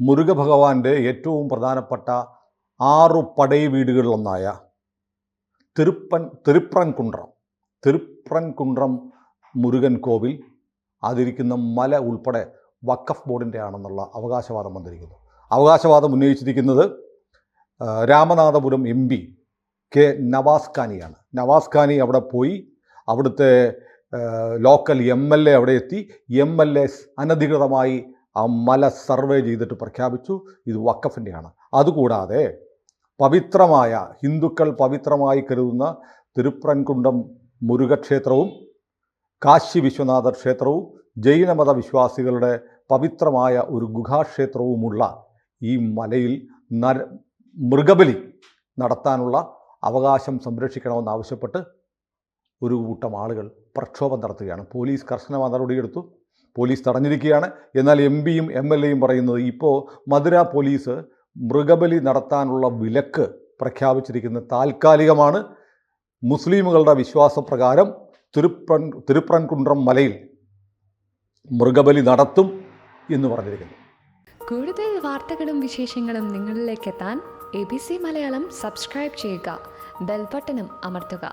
മുരുകഭഗവാന്റെ ഏറ്റവും പ്രധാനപ്പെട്ട 6 പടൈ വീടുകളിലൊന്നായ തിരുപ്രൻകുണ്ട്രം മുരുകൻ കോവിൽ അതിരിക്കുന്ന മല ഉൾപ്പെടെ വഖഫ് ബോർഡിൻ്റെ ആണെന്നുള്ള അവകാശവാദം വന്നിരിക്കുന്നു. അവകാശവാദം ഉന്നയിച്ചിരിക്കുന്നത് രാമനാഥപുരം MP കെ നവാസ് ഖാനിയാണ്. നവാസ് ഖാനി അവിടെ പോയി അവിടുത്തെ ലോക്കൽ MLA അവിടെ എത്തി. MLAs അനധികൃതമായി ആ മല സർവേ ചെയ്തിട്ട് പ്രഖ്യാപിച്ചു ഇത് വഖഫിൻ്റെയാണ്. അതുകൂടാതെ പവിത്രമായ ഹിന്ദുക്കൾ പവിത്രമായി കരുതുന്ന തിരുപ്രൻകുണ്ഡം മുരുകക്ഷേത്രവും കാശി വിശ്വനാഥ ക്ഷേത്രവും ജൈനമത വിശ്വാസികളുടെ പവിത്രമായ ഒരു ഗുഹാക്ഷേത്രവുമുള്ള ഈ മലയിൽ മൃഗബലി നടത്താനുള്ള അവകാശം സംരക്ഷിക്കണമെന്നാവശ്യപ്പെട്ട് ഒരു കൂട്ടം ആളുകൾ പ്രക്ഷോഭം നടത്തുകയാണ്. പോലീസ് കർശനമായ നടപടിയെടുത്തു. പോലീസ് തടഞ്ഞിരിക്കുകയാണ്. എന്നാൽ MPയും MLAയും പറയുന്നത് ഇപ്പോൾ മധുര പോലീസ് മൃഗബലി നടത്താനുള്ള വിലക്ക് പ്രഖ്യാപിച്ചിരിക്കുന്നത് താൽക്കാലികമാണ്. മുസ്ലിമുകളുടെ വിശ്വാസപ്രകാരം തിരുപ്രൻകുണ്ട്രം മലയിൽ മൃഗബലി നടത്തും എന്ന് പറഞ്ഞിരിക്കുന്നു. കൂടുതൽ വാർത്തകളും വിശേഷങ്ങളും നിങ്ങളിലേക്ക് എത്താൻ ABC മലയാളം സബ്സ്ക്രൈബ് ചെയ്യുക, ബെൽ ബട്ടണും അമർത്തുക.